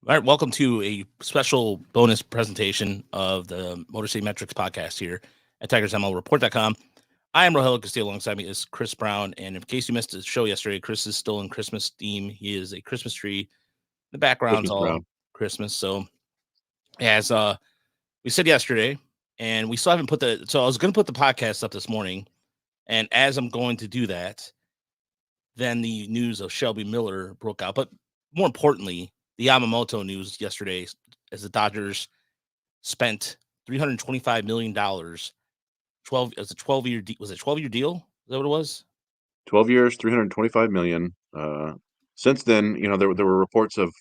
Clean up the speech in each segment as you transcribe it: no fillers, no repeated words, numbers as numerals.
All right, welcome to a special bonus presentation of the Motor City Metrics podcast here at TigersMLReport.com. I am Rogelio Castillo. Alongside me is Chris Brown. And in case you missed the show yesterday, Chris is still in Christmas theme. He is a Christmas tree. The background's Christmas all Brown. Christmas. So as we said yesterday, and we still haven't put I was going to put the podcast up this morning. And as I'm going to do that, then the news of Shelby Miller broke out. But more importantly, the Yamamoto news yesterday, as the Dodgers spent $325 million. 12 as a 12-year was it 12-year deal? Is that what it was? 12 years, 325 million. Since then, there were reports of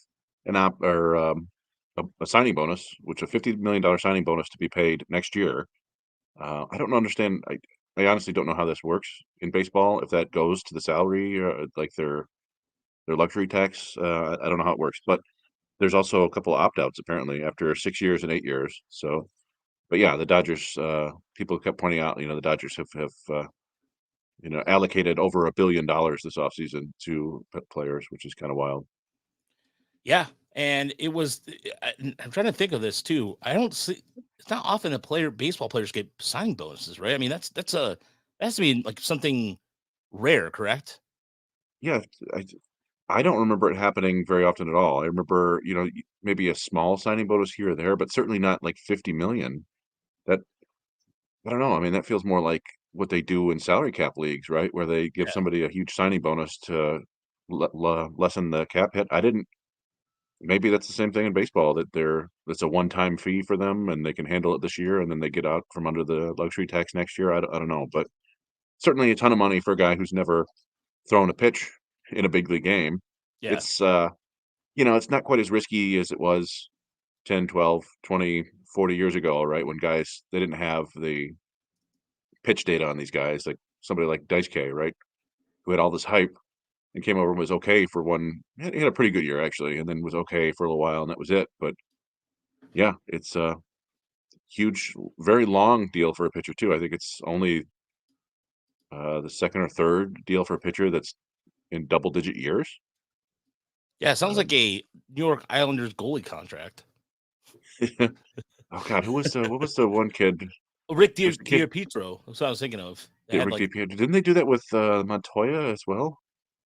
a signing bonus, which a $50 million signing bonus to be paid next year. I don't understand. I honestly don't know how this works in baseball. If that goes to the salary, like their luxury tax, I don't know how it works. But there's also a couple of opt-outs apparently after 6 years and 8 years. So, but yeah, the Dodgers. People kept pointing out, the Dodgers have allocated over $1 billion this offseason to players, which is kind of wild. Yeah, and it was. I'm trying to think of this too. I don't see. It's not often baseball players get signing bonuses, right? I mean, that has to be like something rare, correct? Yeah, I don't remember it happening very often at all. I remember, maybe a small signing bonus here or there, but certainly not like 50 million. That I don't know. I mean, that feels more like what they do in salary cap leagues, right? Where they give Yeah, somebody a huge signing bonus to lessen the cap hit. I didn't. Maybe that's the same thing in baseball, that it's a one-time fee for them and they can handle it this year and then they get out from under the luxury tax next year. I don't know, but certainly a ton of money for a guy who's never thrown a pitch in a big league game. yeah, It's, it's not quite as risky as it was 10, 12, 20, 40 years ago, right? When guys, they didn't have the pitch data on these guys, like somebody like Dice K, right? Who had all this hype and came over and was okay for one. He had a pretty good year actually, and then was okay for a little while, and that was it. But yeah, it's a huge, very long deal for a pitcher too. I think it's only the second or third deal for a pitcher that's in double-digit years. yeah. It sounds Um, like a New York Islanders goalie contract. oh God, what was the one kid? Rick Was the kid DiPietro. That's what I was thinking of. They yeah, had Rick like DiPietro? Didn't they do that with Montoya as well?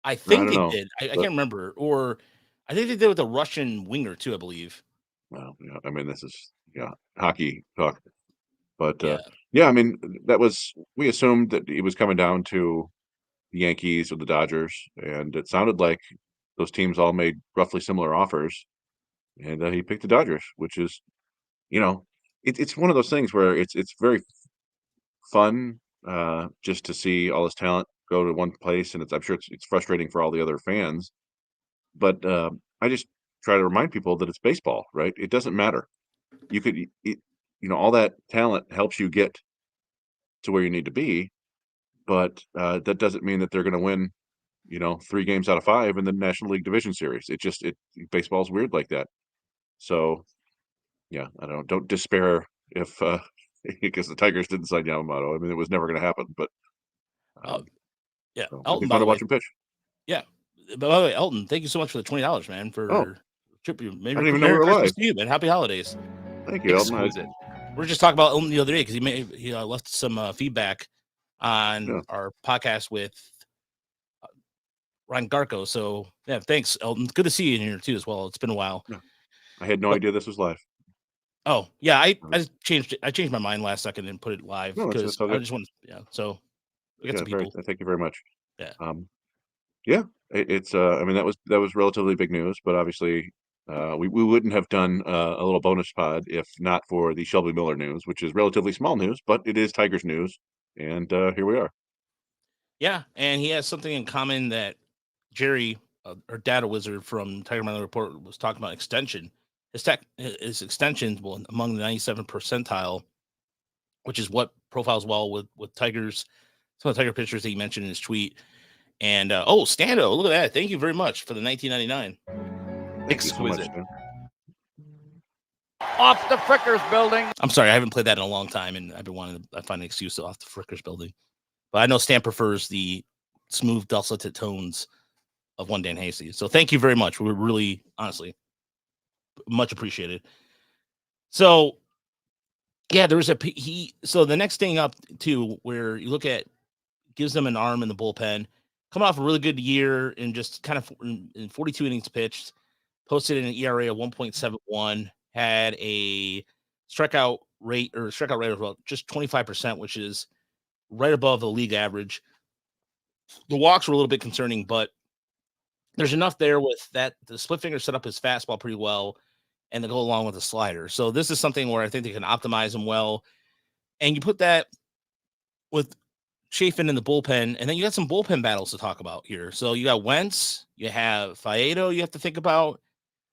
I Or I think don't they know, did. I but can't remember, or I think they did with a Russian winger too. I believe. well, yeah, I mean, this is hockey talk, but Yeah, yeah, I mean, that was we assumed that it was coming down to the Yankees or the Dodgers, and it sounded like those teams all made roughly similar offers, and he picked the Dodgers, which is you know, it's one of those things where it's very fun, just to see all this talent go to one place, and I'm sure it's frustrating for all the other fans, but, I just try to remind people that it's baseball, right? It doesn't matter. You could all that talent helps you get to where you need to be, but, that doesn't mean that they're gonna win, 3 games out of 5 in the National League Division Series. It just it baseball's weird like that. So, yeah, I don't despair if, because the Tigers didn't sign Yamamoto. I mean, it was never gonna happen, but, uh, um, yeah. so it'll be Elton, by fun the to way. watch him pitch. Yeah, by the way, Elton, thank you so much for the $20, man, Oh, for trip. I didn't even know we Merry were Christmas live. to you, man. Happy holidays. Thank you, Elton. Exquisite. We are just talking about Elton the other day because he left some feedback on Yeah, our podcast with Ryan Garco. So yeah, thanks, Elton. Good to see you in here too as well. It's been a while. yeah. I had no But idea this was live. oh yeah, I Um, just changed it. I changed my mind last second and put it live no, because that's all I good. just want So we got Yeah, some people. thank you very much. Yeah. Um, yeah, it's, I mean, that was relatively big news, but obviously, we wouldn't have done, a little bonus pod if not for the Shelby Miller news, which is relatively small news, but it is Tigers news, and, here we are. Yeah, and he has something in common that Jerry, our data wizard from Tiger Miner Report, was talking about extension. His extensions will among the 97th percentile, which is what profiles well with Tigers. Some of the Tiger pitchers that he mentioned in his tweet. And Stando, look at that! Thank you very much for the 1999. Thank you so much, Exquisite. Stan. Off the Frickers building. I'm sorry, I haven't played that in a long time, and I've been wanting to. I find an excuse off the Frickers building, but I know Stan prefers the smooth dulcet tones of one Dan Hasty. So thank you very much. We're really, honestly, much appreciated. So yeah, there was a he. So the next thing up too, where you look at gives them an arm in the bullpen, coming off a really good year and just kind of in 42 innings pitched, posted an ERA of 1.71, had a strikeout rate of about just 25%, which is right above the league average. The walks were a little bit concerning, but there's enough there with that. The split finger set up his fastball pretty well and to go along with the slider. So this is something where I think they can optimize him well. And you put that with Chafin in the bullpen, and then you got some bullpen battles to talk about here. So you got Wentz, you have Faedo, you have to think about.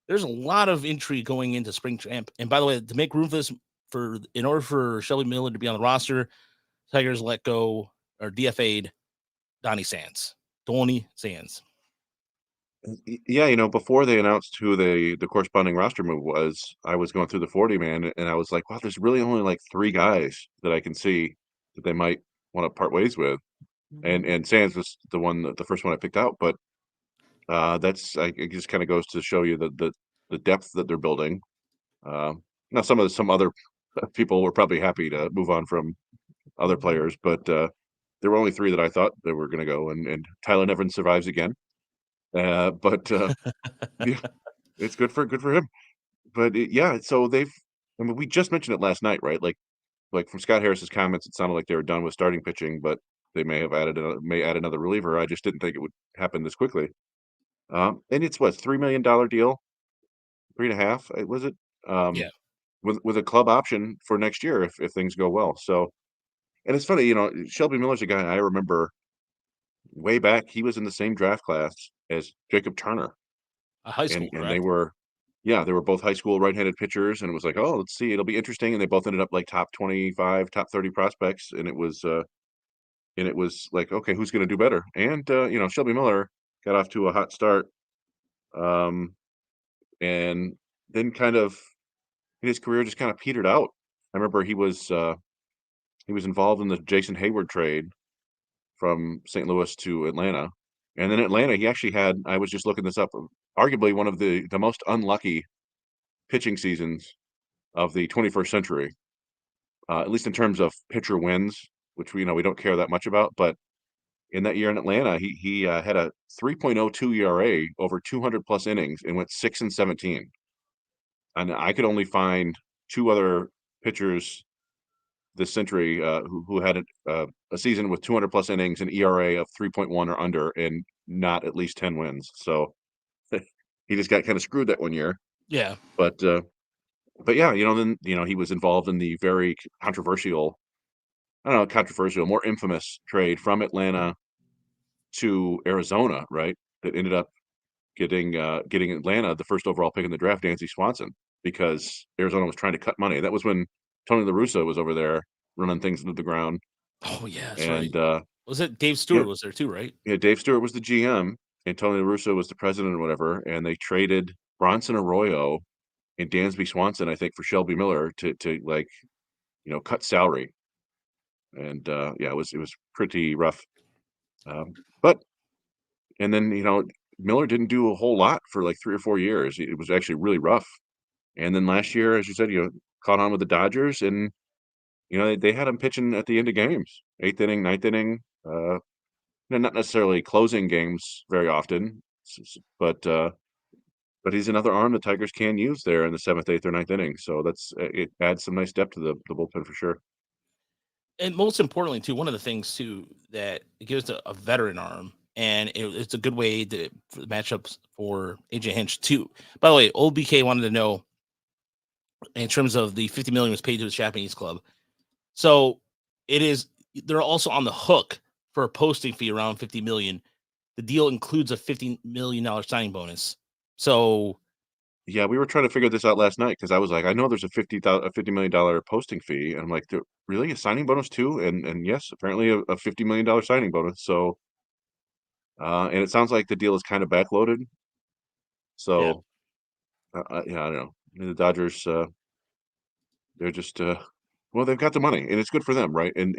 There's a lot of intrigue going into spring camp. And by the way, to make room for this, in order for Shelby Miller to be on the roster, Tigers let go or DFA'd Donnie Sands. Yeah, before they announced who the corresponding roster move was, I was going through the 40 man, and I was like, wow, there's really only like 3 guys that I can see that they might want to part ways with, and Sands was the first one I picked out. But that's it just kind of goes to show you the depth that they're building. Now some other people were probably happy to move on from other players, but there were only 3 that I thought they were going to go, and Tyler Nevin survives again. But yeah, it's good for him. But yeah, so I mean, we just mentioned it last night, right? Like from Scott Harris's comments, it sounded like they were done with starting pitching, but they may add another reliever. I just didn't think it would happen this quickly. And it's what, $3 million deal, 3.5, was it? Um, Yeah. with a club option for next year if things go well. So, and it's funny, Shelby Miller's a guy I remember way back. He was in the same draft class as Jacob Turner, A high and school, and they correct? were, yeah, they were both high school right-handed pitchers, and it was like, oh, let's see, it'll be interesting. And they both ended up like top 25, top 30 prospects, and it was like, okay, who's going to do better? And Shelby Miller got off to a hot start, um, and then kind of his career just kind of petered out. I remember he was involved in the Jason Hayward trade from St. Louis to Atlanta. And then Atlanta, he actually had, I was just looking this up, arguably one of the most unlucky pitching seasons of the 21st century, at least in terms of pitcher wins, which we don't care that much about. But in that year in Atlanta, he had a 3.02 ERA over 200 plus innings and went 6-17. And I could only find 2 other pitchers this century who had a season with 200 plus innings, an ERA of 3.1 or under, and not at least 10 wins. So he just got kind of screwed that one year. Yeah. But but yeah, then he was involved in the very controversial, I don't know, controversial, more infamous trade from Atlanta to Arizona, right? That ended up getting Atlanta the first overall pick in the draft, Nancy Swanson, because Arizona was trying to cut money. That was when Tony La Russa was over there running things into the ground, Oh yeah, that's right. and Was it Dave yeah, Stewart was there too, right? yeah, Dave Stewart was the GM, and Tony La Russa was the president or whatever, and they traded Bronson Arroyo and Dansby Swanson, I think, for Shelby Miller to like cut salary, and yeah, it was pretty rough. But and then Miller didn't do a whole lot for like 3 or 4 years. It was actually really rough. And then last year, as you said, caught on with the Dodgers, and they had him pitching at the end of games, 8th inning, 9th inning. Not necessarily closing games very often, but he's another arm the Tigers can use there in the 7th, 8th, or 9th inning. So it adds some nice depth to the bullpen for sure. And most importantly, too, one of the things too that it gives a veteran arm, and it's a good way for the matchups for AJ Hinch too. By the way, old BK wanted to know in terms of the 50 million was paid to the Japanese club. So it is they're also on the hook for a posting fee around 50 million. The deal includes a $50 million signing bonus. So Yeah, we were trying to figure this out last night because I was like, I know there's a $50 million posting fee, and I'm like, really, a signing bonus too? And yes, apparently a $50 million signing bonus. So and it sounds like the deal is kind of backloaded. yeah, So yeah, I don't know. I mean, the Dodgers, they're just well, they've got the money, and it's good for them, right? And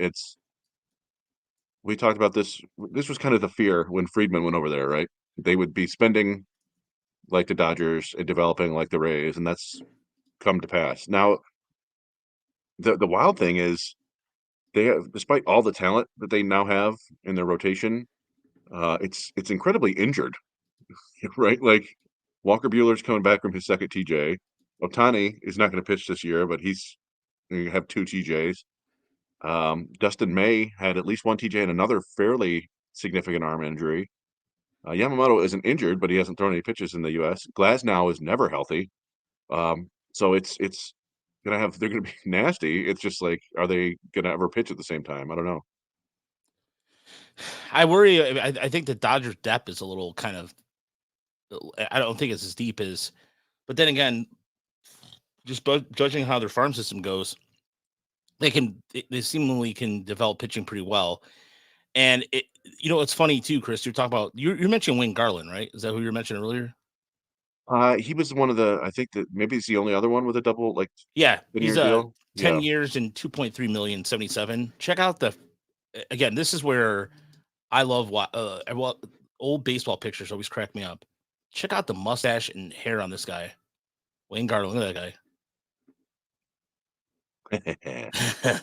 we talked about this. This was kind of the fear when Friedman went over there, right? They would be spending like the Dodgers and developing like the Rays, and that's come to pass. Now, the wild thing is they have, despite all the talent that they now have in their rotation, it's incredibly injured, right? Like Walker Bueller's coming back from his second TJ. Ohtani is not going to pitch this year, but you have two TJs. Dustin May had at least one TJ and another fairly significant arm injury. Yamamoto isn't injured, but he hasn't thrown any pitches in the U.S. Glasnow is never healthy, so it's they're gonna be nasty. It's just like, are they gonna ever pitch at the same time? I don't know. I worry. I think the Dodgers' depth is a little kind of. I don't think it's as deep as, but then again, just judging how their farm system goes, they seemingly can develop pitching pretty well. And it's funny too, Chris. You're talking about you're mentioning Wayne Garland, right? Is that who you were mentioning earlier? He was one of the. I think that maybe he's the only other one with a double like Yeah, 10-year he's deal. 10 Yeah. years and 2.3 million, 77. Check out again. This is where I love old baseball pictures always crack me up. Check out the mustache and hair on this guy, Wayne Garland. Look at that guy.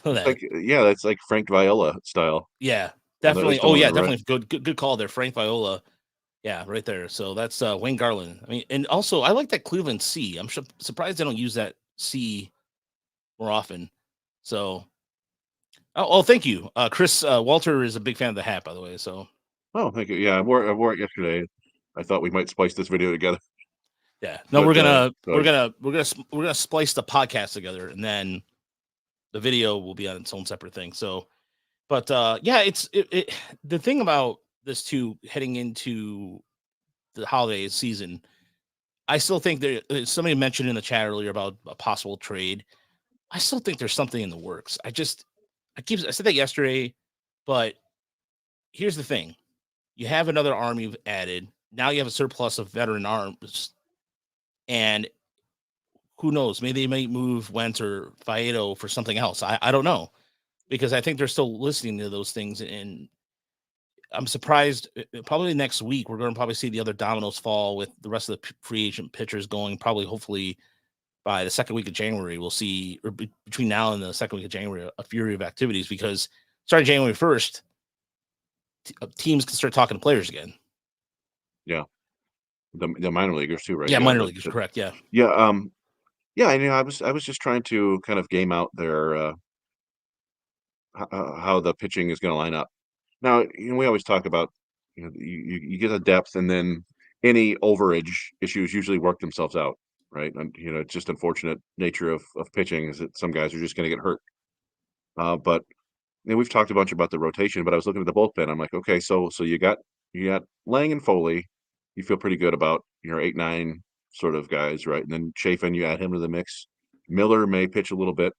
Look at that. Yeah, that's like Frank Viola style. Yeah, At definitely. least Oh on yeah, the right. definitely good call there, Frank Viola. Yeah, right there. So that's Wayne Garland. I mean, and also I like that Cleveland C. I'm surprised they don't use that C more often. So, thank you, Chris. Walter is a big fan of the hat, by the way. So, Oh, thank you. Yeah, I wore it yesterday. I thought we might splice this video together. yeah, no, But we're gonna splice the podcast together, and then the video will be on its own separate thing. So, but yeah, the thing about this too, heading into the holiday season. I still think somebody mentioned in the chat earlier about a possible trade. I still think there's something in the works. I said that yesterday, but here's the thing. You have another arm you've added. Now you have a surplus of veteran arms. And who knows? Maybe they might move Wentz or Faedo for something else. I don't know. Because I think they're still listening to those things. And I'm surprised. Probably next week, we're going to probably see the other dominoes fall with the rest of the free agent pitchers going, probably, hopefully, by the second week of January, we'll see, or between now and the second week of January, a fury of activities, because starting January 1st, teams can start talking to players again. yeah, the minor leaguers too, right? Yeah, minor leaguers, correct. Yeah. Yeah. Yeah. I was just trying to kind of game out their how the pitching is going to line up. Now, we always talk about, you get a depth, and then any overage issues usually work themselves out, right? And it's just unfortunate nature of pitching is that some guys are just going to get hurt. But we've talked a bunch about the rotation, but I was looking at the bullpen. I'm like, okay, so you got Lang and Foley. You feel pretty good about your 8-9 sort of guys, right? And then Chafin, you add him to the mix. Miller may pitch a little bit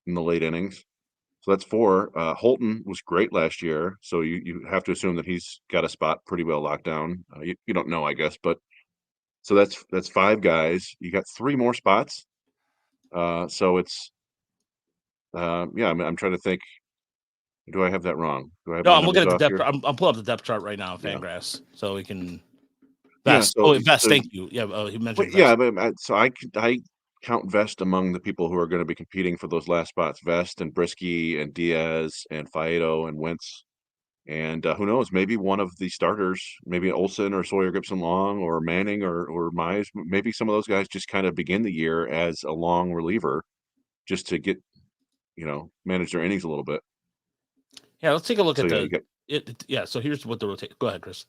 in the late innings. So that's 4. Holton was great last year, so you have to assume that he's got a spot pretty well locked down. You don't know, I guess, but so that's 5 guys. You got 3 more spots. So it's yeah. I'm trying to think. Do I have that wrong? Do I have No, my I'm looking numbers at the off depth. here? I'm pulling up the depth chart right now, Yeah. Fangraphs, so we can. Yeah. Vest. Oh, Vest. Thank you. Yeah. He Well, mentioned Vest. yeah, but so I count Vest among the people who are going to be competing for those last spots. Vest and Brisky and Diaz and Faedo and Wentz. And who knows? Maybe one of the starters, maybe Olsen or Sawyer Gibson Long or Manning or Mize, maybe some of those guys just kind of begin the year as a long reliever, just to get manage their innings a little bit. Yeah, let's take a look So at yeah, yeah. So here's what the rotate. Go ahead, Chris.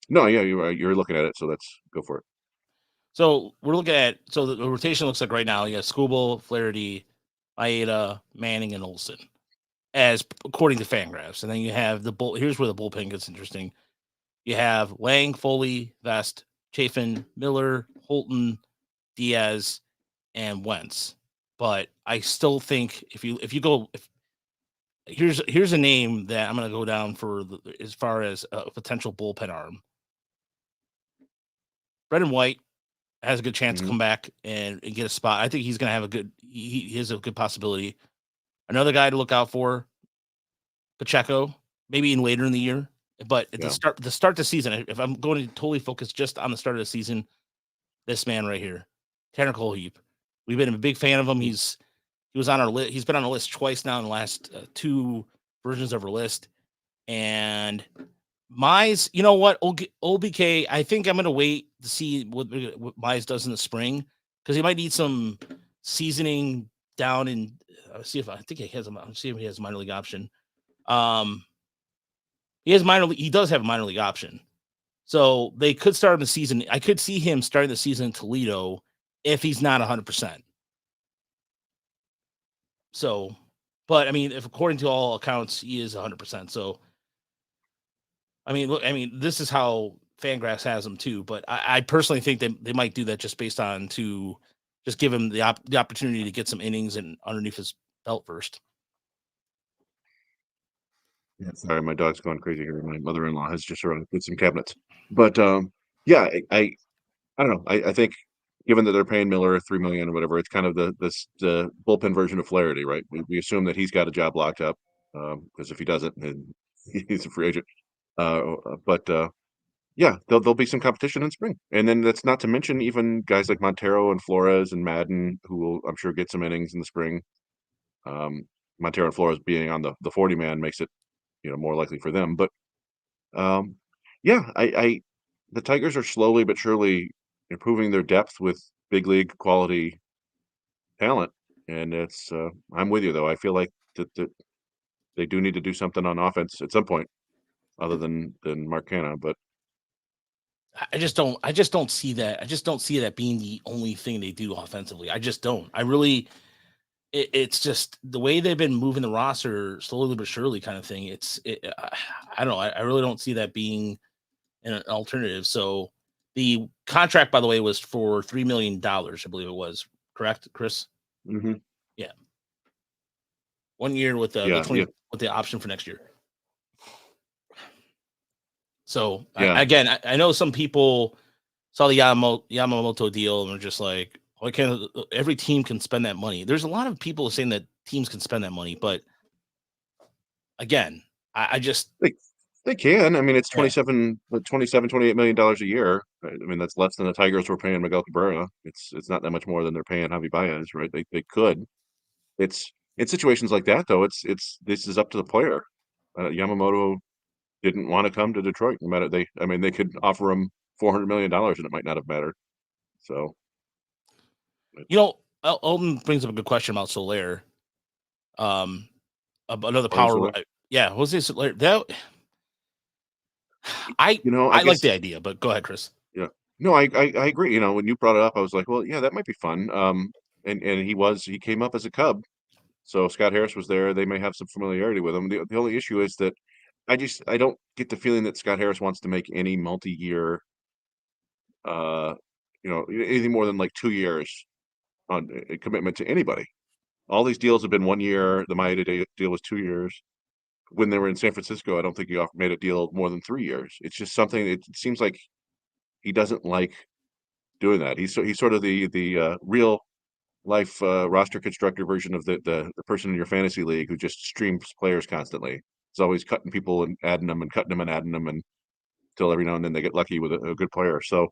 no, yeah, you're looking at it, so let's go for it. So we're looking at the rotation looks like right now. You have Skubal, Flaherty, Maeda, Manning, and Olsen, as according to Fangraphs. And then you have here's where the bullpen gets interesting. You have Lang, Foley, Vest, Chafin, Miller, Holton, Diaz, and Wentz. But I still think here's a name that I'm going to go down for as far as a potential bullpen arm. Brendan White has a good chance to come back and get a spot. I think he's going to have he has a good possibility. Another guy to look out for, Pacheco, maybe later in the year, But at Yeah. the start of the season, if I'm going to totally focus just on the start of the season, this man right here, Tanner Colheap, we've been a big fan of him. He was on our list. He's been on our list twice now in the last 2 versions of our list. And Mize, you know what, OBK, I think I'm going to wait to see what Mize does in the spring, because he might need some seasoning down in. See if I think he has see if he has a minor league option. He does have a minor league option. So they could start the season. I could see him starting the season in Toledo if he's not 100%. So, but I mean, if according to all accounts, he is 100%. So, I mean, look, this is how Fangraphs has him too. But I personally think they might do that just based on to just give him the opportunity to get some innings and underneath his belt first. Yeah, sorry, my dog's going crazy here. My mother-in-law has just sort of put some cabinets. But yeah, I don't know. I think given that they're paying Miller $3 million or whatever, it's kind of the bullpen version of Flaherty, right? We assume that he's got a job locked up, because if he doesn't, then he's a free agent. But yeah, there'll be some competition in spring, and then that's not to mention even guys like Montero and Flores and Madden, who will, I'm sure, get some innings in the spring. Montero and Flores being on the 40 man makes it, more likely for them. But yeah, I the Tigers are slowly but surely improving their depth with big league quality talent, and it's I'm with you though. I feel like that they do need to do something on offense at some point, other than Mark Canha. But I just don't see that. I just don't see that being the only thing they do offensively. I just don't. I really, it's just the way they've been moving the roster slowly but surely, kind of thing. I don't know. I really don't see that being an alternative. So the contract, by the way, was for $3 million. I believe it was, correct, Chris? mhm. Yeah, 1 year with the Yeah, 20 with the option for next year. So yeah. again, I know some people saw the Yamamoto deal and are just like, why can't every team can spend that money? There's a lot of people saying that teams can spend that money, but again, I just They can. I mean, it's yeah. 28 million dollars a year. Right? I mean, that's less than the Tigers were paying Miguel Cabrera. It's not that much more than they're paying Javi Baez, right? They could. It's in situations like that though. It's this is up to the player. Yamamoto didn't want to come to Detroit. No matter they could offer him $400 million and it might not have mattered. So, Alton brings up a good question about Soler. Another Jordan power. Soler, Yeah, Jose Soler. That I I like the guess, idea, but go ahead, Chris. yeah. No, I agree. When you brought it up, I was like, well, yeah, that might be fun. And he came up as a Cub. So Scott Harris was there. They may have some familiarity with him. The only issue is that I don't get the feeling that Scott Harris wants to make any multi-year, uh, anything more than like 2 years on a commitment to anybody. All these deals have been 1 year. The Maeda deal was 2 years. When they were in San Francisco, I don't think he made a deal more than 3 years. It's just something. It seems like he doesn't like doing that. He's sort of the real life roster constructor version of the person in your fantasy league who just streams players constantly. He's always cutting people and adding them and cutting them and adding them, and until every now and then they get lucky with a good player. So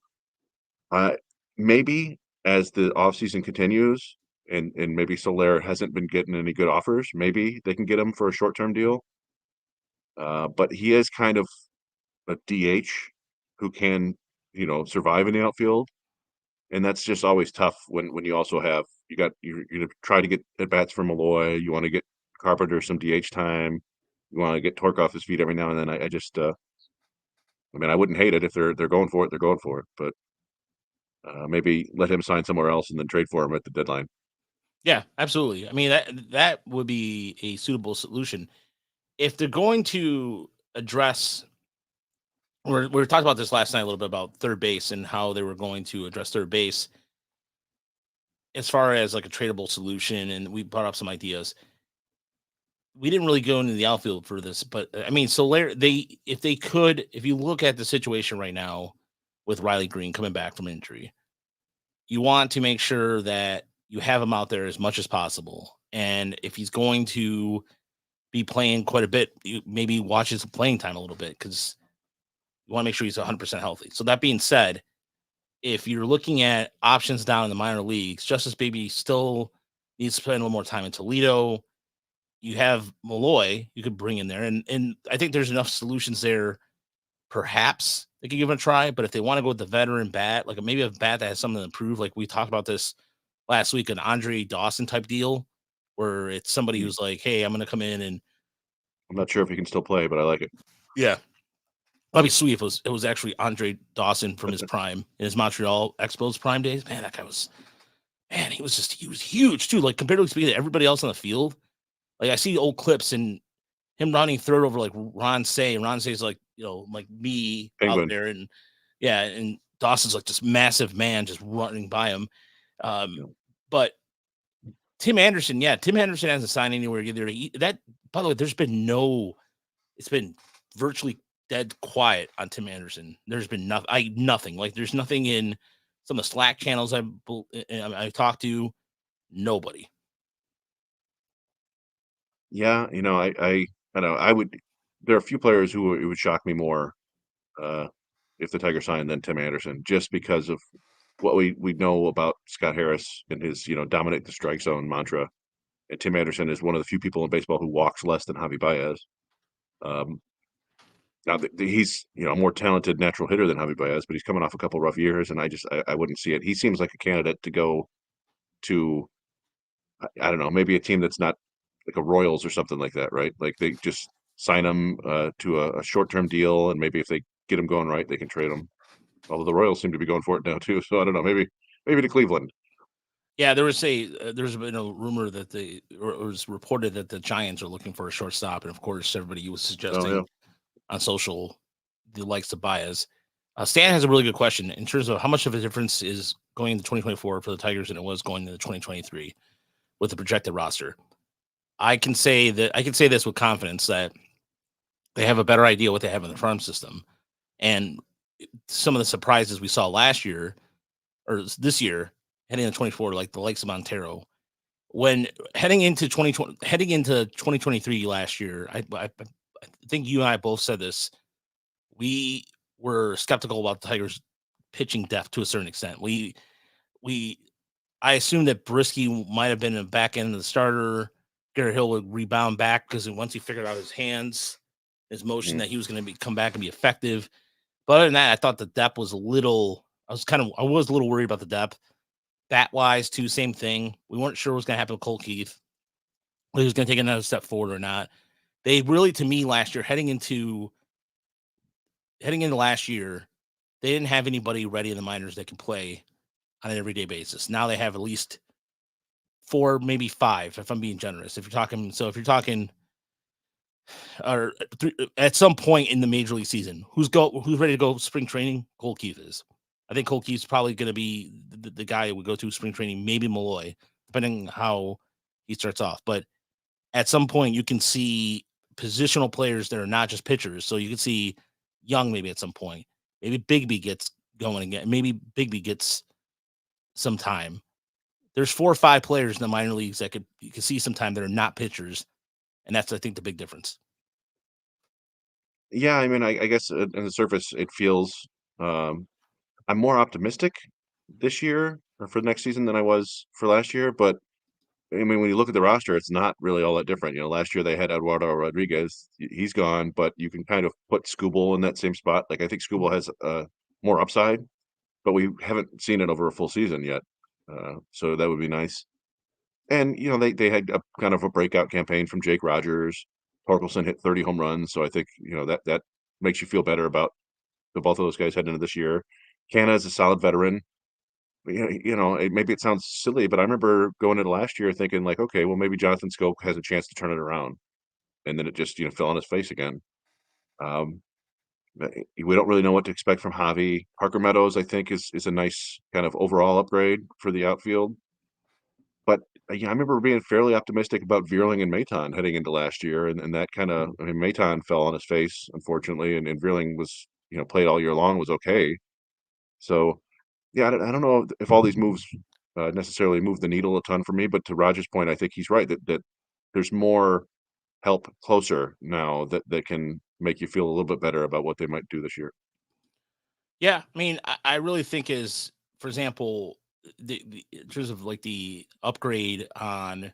maybe as the offseason continues and maybe Soler hasn't been getting any good offers, maybe they can get him for a short-term deal. But he is kind of a DH who can, survive in the outfield. And that's just always tough when you also have you're gonna try to get at bats from Malloy. You want to get Carpenter some DH time. You want to get Torque off his feet every now and then. I just I mean, I wouldn't hate it if they're going for it. They're going for it, but maybe let him sign somewhere else and then trade for him at the deadline. Yeah, absolutely. I mean, that would be a suitable solution if they're going to address. We were talking about this last night a little bit about third base and how they were going to address third base as far as like a tradable solution, and we brought up some ideas. We didn't really go into the outfield for this, but I mean, Soler, if you look at the situation right now with Riley Green coming back from injury, you want to make sure that you have him out there as much as possible. And if he's going to be playing quite a bit, you maybe watch his playing time a little bit, because You want to make sure he's 100% healthy. So that being said, if you're looking at options down in the minor leagues, Justice Baby still needs to spend a little more time in Toledo. You have Malloy you could bring in there, and I think there's enough solutions there. Perhaps they could give it a try, but if they want to go with the veteran bat, like maybe a bat that has something to prove, like we talked about this last week, an Andre Dawson type deal, where it's somebody Mm. who's like, "Hey, I'm going to come in and I'm not sure if he can still play, but I like it. yeah, that'd be sweet if it was actually Andre Dawson from his prime in his Montreal Expos prime days. Man, that guy was man, he was huge too. Like compared to everybody else on the field, like I see old clips and him running third over like Ron Say. And Ron Say's like, like me out Penguin. there. And yeah, and Dawson's like this massive man just running by him. Yeah. But Tim Anderson hasn't signed anywhere either. That, by the way, it's been virtually dead quiet on Tim Anderson. There's been nothing. Like there's nothing in some of the Slack channels I talked to. Nobody. Yeah, I know I would. There are a few players who it would shock me more uh, if the Tigers signed than Tim Anderson, just because of what we know about Scott Harris and his dominate the strike zone mantra. And Tim Anderson is one of the few people in baseball who walks less than Javi Baez. Um, Now he's a more talented natural hitter than Javi Baez, but he's coming off a couple rough years, and I wouldn't see it. He seems like a candidate to go to I don't know, maybe a team that's not like a Royals or something like that, right? Like they just sign him to a short-term deal, and maybe if they get him going right, they can trade him. Although the Royals seem to be going for it now too, so I don't know. Maybe to Cleveland. Yeah, there's been a rumor that it was reported that the Giants are looking for a shortstop, and of course, everybody was Oh yeah, suggesting on social the likes of Baez. Stan has a really good question in terms of how much of a difference is going into 2024 for the Tigers than it was going into 2023 with the projected roster. I can say this with confidence that they have a better idea what they have in the farm system, and some of the surprises we saw last year or this year heading into 24, like the likes of Montero. When heading into 2023 last year, I think you and I both said this. We were skeptical about the Tigers' pitching depth to a certain extent. We I assumed that Brisky might have been in the back end of the starter. Garrett Hill would rebound back because once he figured out his hands, his motion, mm. that he was going to come back and be effective. But other than that, I thought the depth was a little. I was a little worried about the depth. Bat wise, too, same thing. We weren't sure what was going to happen with Cole Keith. Whether he was going to take another step forward or not. They really, to me, last year, heading into last year, they didn't have anybody ready in the minors that can play on an everyday basis. Now they have at least 4, maybe 5, if I'm being generous. If you're talking, or at some point in the major league season, who's ready to go spring training? Cole Keith is. I think Cole Keith's probably going to be the guy who would go to spring training. Maybe Malloy, depending on how he starts off. But at some point, you can see positional players that are not just pitchers. So you can see Young maybe at some point. Maybe Bigby gets going again. Maybe Bigby gets some time. There's 4 or 5 players in the minor leagues that you could see some time that are not pitchers, and that's I think the big difference. Yeah. I mean, I guess on the surface it feels um, I'm more optimistic this year or for next season than I was for last year, but I mean, when you look at the roster, it's not really all that different. Last year they had Eduardo Rodriguez. He's gone, but you can kind of put Skubal in that same spot. Like I think Skubal has more upside, but we haven't seen it over a full season yet. So that would be nice. And they had a kind of a breakout campaign from Jake Rogers. Torkelson hit 30 home runs, so I think that makes you feel better about both of those guys heading into this year. Canna is a solid veteran. Maybe it sounds silly, but I remember going into last year thinking like, okay, well, maybe Jonathan Scope has a chance to turn it around, and then it just fell on his face again. Um, we don't really know what to expect from Javi. Parker Meadows, I think, is a nice kind of overall upgrade for the outfield. But yeah, I remember being fairly optimistic about Vierling and Maton heading into last year, and that kind of I mean, Maton fell on his face unfortunately, and Vierling was played all year long, was okay. So yeah, I don't know if all these moves necessarily move the needle a ton for me, but to Roger's point, I think he's right that there's more help closer now that can make you feel a little bit better about what they might do this year. Yeah, I mean, I really think is, for example, in terms of like the upgrade on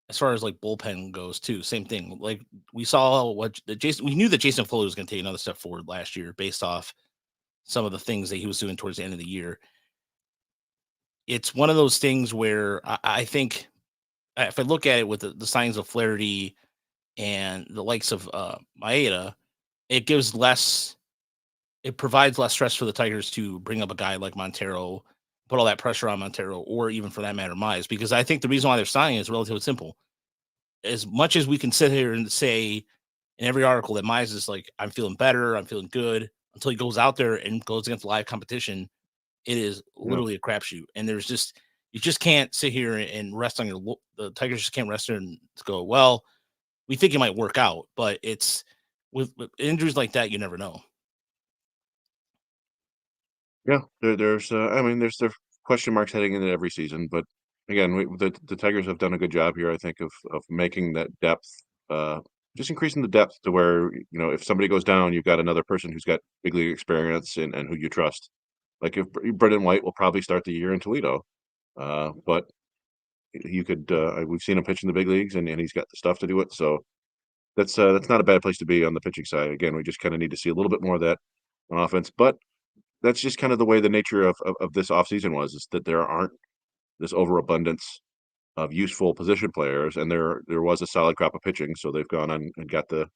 as far as like bullpen goes too, same thing. Like we saw what the Jason, we knew that Jason Fuller was going to take another step forward last year based off some of the things that he was doing towards the end of the year. It's one of those things where I think if I look at it with the signs of Flaherty and the likes of Maeda, it gives less, it provides less stress for the Tigers to bring up a guy like Montero, put all that pressure on Montero, or even for that matter, Mize, because I think the reason why they're signing is relatively simple. As much as we can sit here and say in every article that Mize is like, I'm feeling better, I'm feeling good, until he goes out there and goes against live competition, it is Yeah. literally a crapshoot. And there's just, you just can't sit here and rest on the Tigers just can't rest there and go, well, we think it might work out, but it's with injuries like that, you never know. Yeah, I mean, there's question marks heading into every season, but again, the Tigers have done a good job here, I think, of making that depth, uh, just increasing the depth to where if somebody goes down, you've got another person who's got big league experience and who you trust. Like if Brendan White will probably start the year in Toledo, but you could we've seen him pitch in the big leagues and he's got the stuff to do it. So that's not a bad place to be on the pitching side. Again, we just kind of need to see a little bit more of that on offense, but that's just kind of the way the nature of this offseason was, is that there aren't this overabundance of useful position players, and there was a solid crop of pitching, so they've gone on and got the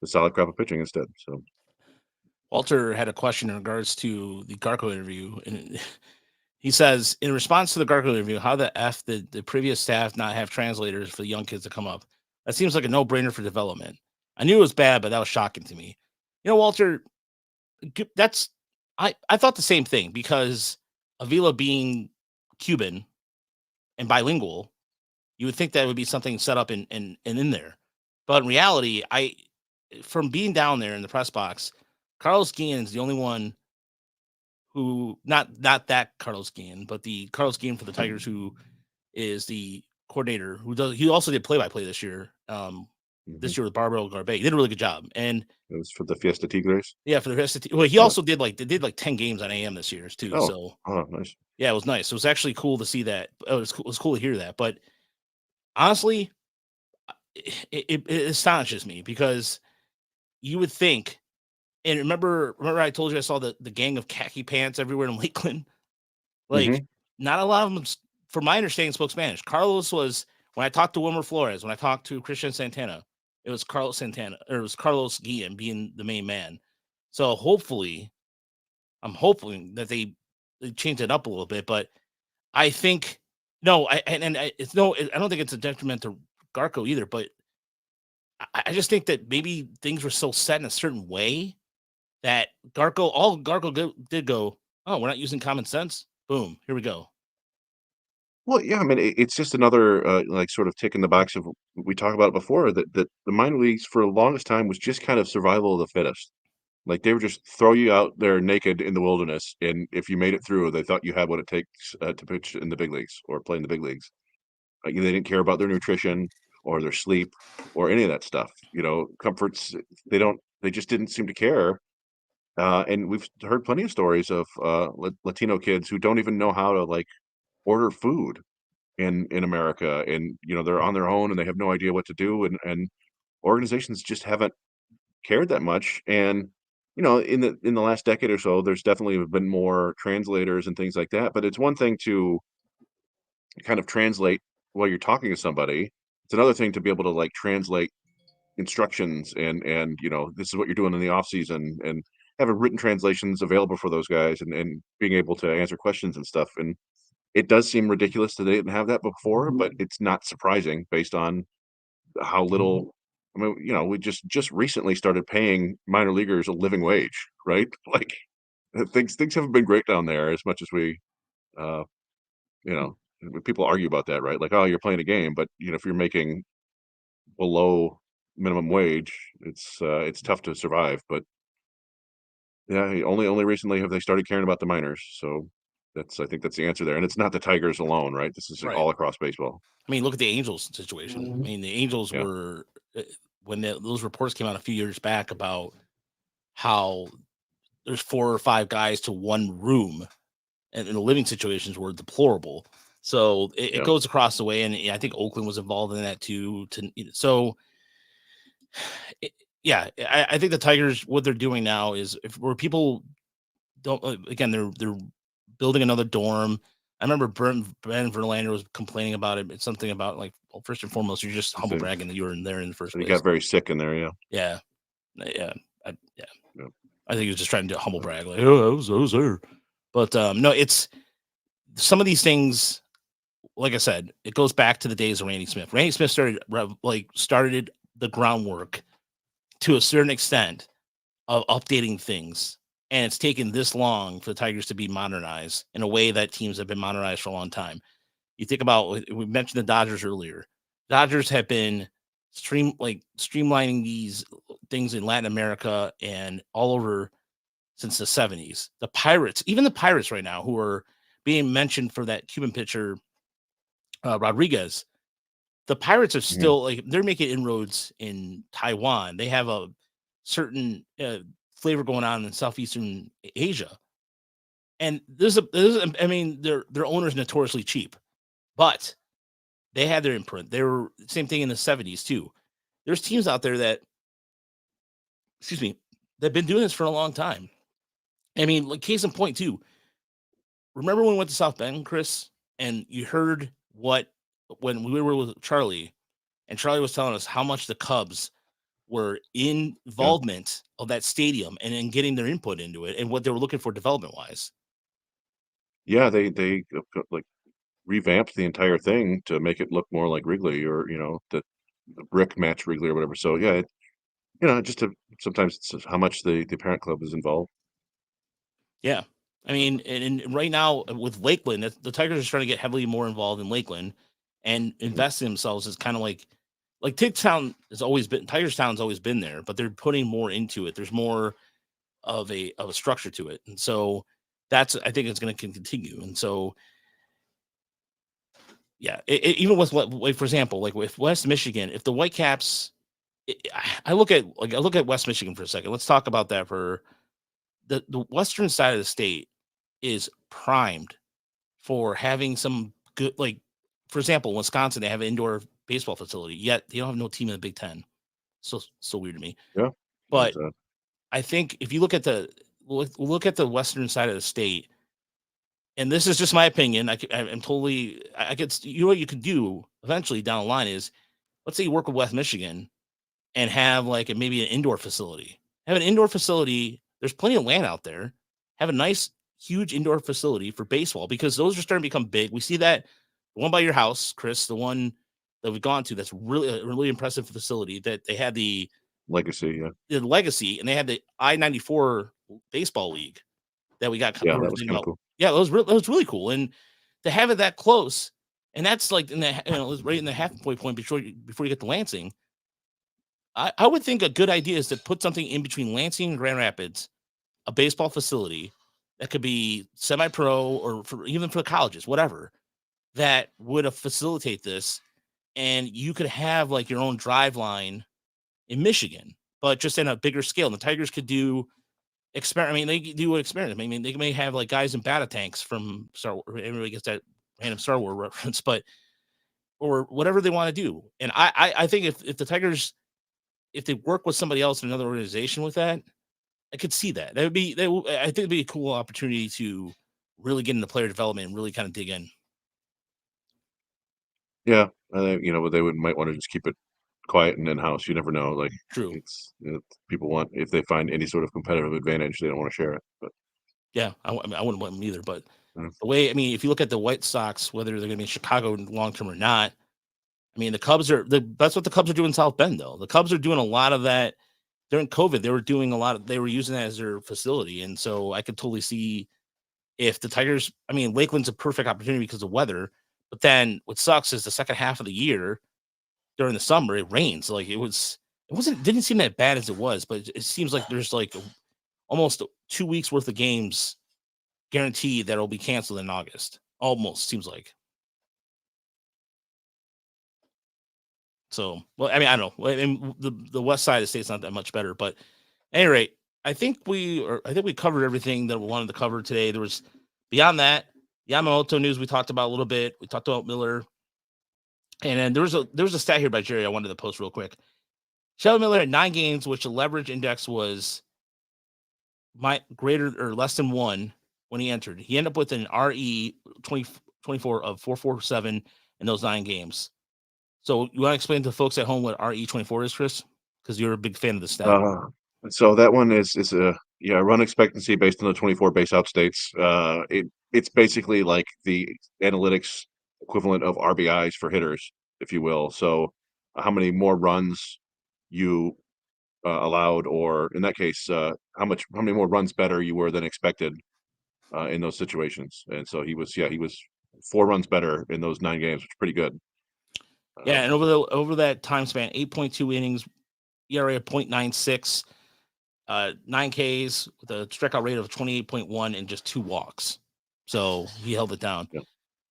solid crop of pitching instead. So Walter had a question in regards to the Garco interview, and he says, in response to the Garco interview, how the F did the previous staff not have translators for the young kids to come up? That seems like a no brainer for development. I knew it was bad, but that was shocking to me. Walter, that's I thought the same thing because Avila being Cuban and bilingual, you would think that would be something set up in there. But in reality, from being down there in the press box, Carlos Guillen's the only one who not that Carlos Guillen, but the Carlos Guillen for the Tigers who is the coordinator who does he also did play by play this year. mhm. This year with Barbaro Garbe. He did a really good job. And It was for the Fiesta Tigres. yeah, for the rest of the well, he Yeah. also did they did like 10 games on AM this year too. Oh, So oh, nice. yeah, it was nice. It was actually cool to see that. It was cool to hear that. But honestly, it astonishes me because you would think, and remember I told you I saw the gang of khaki pants everywhere in Lakeland? Like, Hmm. not a lot of them, from my understanding, spoke Spanish. Carlos was, when I talked to Wilmer Flores, when I talked to Christian Santana, it was Carlos Santana, or it was Carlos Guillen being the main man. So hopefully, I'm hoping that they change it up a little bit. But I think, no, it's no, I don't think it's a detriment to Garco either. But I just think that maybe things were so set in a certain way that all Garco did go, oh, we're not using common sense. Boom, here we go. Well, yeah, I mean, it's just another like sort of tick in the box of we talked about it before that the minor leagues for the longest time was just kind of survival of the fittest. Like they would just throw you out there naked in the wilderness, and if you made it through, they thought you had what it takes to pitch in the big leagues or play in the big leagues. They didn't care about their nutrition or their sleep or any of that stuff. Comforts. They just didn't seem to care. And we've heard plenty of stories of Latino kids who don't even know how to like order food in America, and they're on their own and they have no idea what to do, and organizations just haven't cared that much. And in the last decade or so, there's definitely been more translators and things like that. But it's one thing to kind of translate while you're talking to somebody. It's another thing to be able to like translate instructions and this is what you're doing in the off season, and having written translations available for those guys, and being able to answer questions and stuff. And it does seem ridiculous that they didn't have that before, but it's not surprising based on how little. I mean, we just recently started paying minor leaguers a living wage, right? Like things haven't been great down there as much as uh, you know, people argue about that, right? Like, oh, you're playing a game, but if you're making below minimum wage, it's tough to survive. But yeah, only recently have they started caring about the minors. So I think that's the answer there. And it's not the Tigers alone, right? This is Right. all across baseball. I mean, look at the Angels situation. I mean, the Angels Yeah. were when those reports came out a few years back about how there's 4 or 5 guys to one room, and the living situations were deplorable. So it goes across the way, and I think Oakland was involved in that too. I think the Tigers, what they're doing now is where people don't again, they're building another dorm. I remember Ben Verlander was complaining about it. It's something about like, well, first and foremost, you're just humble bragging that you were in there in the first So he place. got very sick in there, Yeah. yeah. I think he was just trying to humble brag, like, oh, I was there. But no, it's some of these things. Like I said, it goes back to the days of Randy Smith. Randy Smith started the groundwork to a certain extent of updating things. And it's taken this long for the Tigers to be modernized in a way that teams have been modernized for a long time. You think about, we mentioned the Dodgers earlier. Dodgers have been streamlining these things in Latin America and all over since the 70s. The Pirates, even the Pirates right now, who are being mentioned for that Cuban pitcher, Rodriguez, the Pirates are still they're making inroads in Taiwan. They have a certain flavor going on in Southeastern Asia. And their owner's notoriously cheap, but they had their imprint. They were same thing in the 70s too. There's teams out there that, they've been doing this for a long time. I mean, like case in point too. Remember when we went to South Bend, Chris, and you heard when we were with Charlie, and Charlie was telling us how much the Cubs were involvement of that stadium and in getting their input into it and what they were looking for development wise. Yeah, they like revamped the entire thing to make it look more like Wrigley, or the brick match Wrigley or whatever. So yeah, sometimes it's how much the parent club is involved. Yeah. I mean, and right now with Lakeland, the Tigers are trying to get heavily more involved in Lakeland and invest in themselves as kind of like Tigers Town's always been there, but they're putting more into it. There's more of a structure to it. And so I think it's going to continue. And so, yeah, even with for example, like with West Michigan, if the Whitecaps, I look at West Michigan for a second. Let's talk about that for the western side of the state is primed for having some good, like, for example, Wisconsin, they have an indoor baseball facility, yet they don't have no team in the Big Ten. So weird to me. Yeah. But I think if you look at the western side of the state, and this is just my opinion, I'm totally, I could, what you could do eventually down the line is, let's say you work with West Michigan and have like maybe an indoor facility. Have an indoor facility. There's plenty of land out there. Have a nice, huge indoor facility for baseball because those are starting to become big. We see that the one by your house, Chris, the one that we've gone to, that's really a really impressive facility. That they had the Legacy, Legacy, and they had the I-94 baseball league that we got. Yeah, that was kind of cool. Yeah, that was really cool, and to have it that close, and that's like in the right in the halfway point before you get to Lansing. I would think a good idea is to put something in between Lansing and Grand Rapids, a baseball facility that could be semi-pro or even for the colleges, whatever, that would facilitate this. And you could have like your own drive line in Michigan, but just in a bigger scale. And the Tigers could do experiment. I mean, they do an experiment. I mean, they may have like guys in battle tanks from Star Wars. Everybody gets that random Star Wars reference, but or whatever they want to do. And I think if the Tigers, if they work with somebody else in another organization with that, I could see that. I think it'd be a cool opportunity to really get into player development and really kind of dig in. Yeah, I think but they might want to just keep it quiet and in house. You never know. Like, True. it's people want, if they find any sort of competitive advantage, they don't want to share it. But yeah, I wouldn't want them either. But the way, I mean, if you look at the White Sox, whether they're going to be in Chicago long term or not, I mean, the Cubs that's what the Cubs are doing in South Bend, though. The Cubs are doing a lot of that during COVID. They were using that as their facility. And so I could totally see if the Tigers, I mean, Lakeland's a perfect opportunity because of weather. But then what sucks is the second half of the year during the summer, it rains. Like didn't seem that bad as it was, but it seems like there's like almost 2 weeks worth of games guaranteed that'll be canceled in August. Almost seems like. So, well, I mean, I don't know. I mean, the west side of the state's not that much better, but at any rate, I think we covered everything that we wanted to cover today. There was beyond that Yamamoto news we talked about a little bit. We talked about Miller, and then there was a stat here by Jerry I wanted to post real quick. Shelby Miller had 9 games, which the leverage index was greater or less than 1 when he entered. He ended up with an RE 24 of 447 in those 9 games. So you want to explain to folks at home what RE24 is, Chris? Because you're a big fan of the stat. So that one is a run expectancy based on the 24 base out states. It's basically like the analytics equivalent of RBIs for hitters, if you will. So how many more runs you allowed, or in that case, how many more runs better you were than expected in those situations. And so he was 4 runs better in those 9 games, which is pretty good. Yeah, and over that time span, 8.2 innings, ERA of 0.96, 9 Ks with a strikeout rate of 28.1 and just 2 walks. So he held it down. Yeah.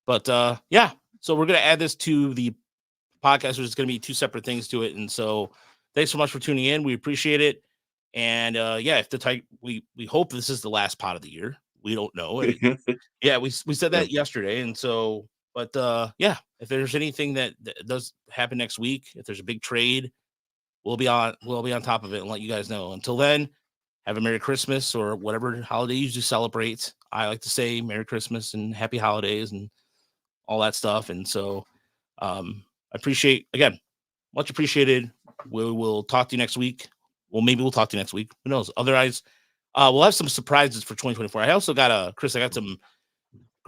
But so we're gonna add this to the podcast. There's going to be 2 separate things to it, and so thanks so much for tuning in. We appreciate it. And if we hope this is the last pot of the year. We don't know. We said that yesterday, and so. But if there's anything that does happen next week, if there's a big trade, we'll be on top of it and let you guys know. Until then, have a Merry Christmas or whatever holiday you usually celebrate. I like to say Merry Christmas and Happy Holidays and all that stuff. And so I appreciate, again, much appreciated. We will talk to you next week. Well, maybe we'll talk to you next week. Who knows? Otherwise, we'll have some surprises for 2024. I also got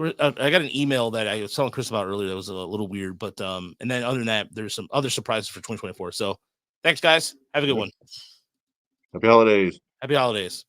I got an email that I was telling Chris about earlier that was a little weird, but and then other than that, there's some other surprises for 2024. So thanks, guys. Have a good one. Happy holidays. Happy holidays.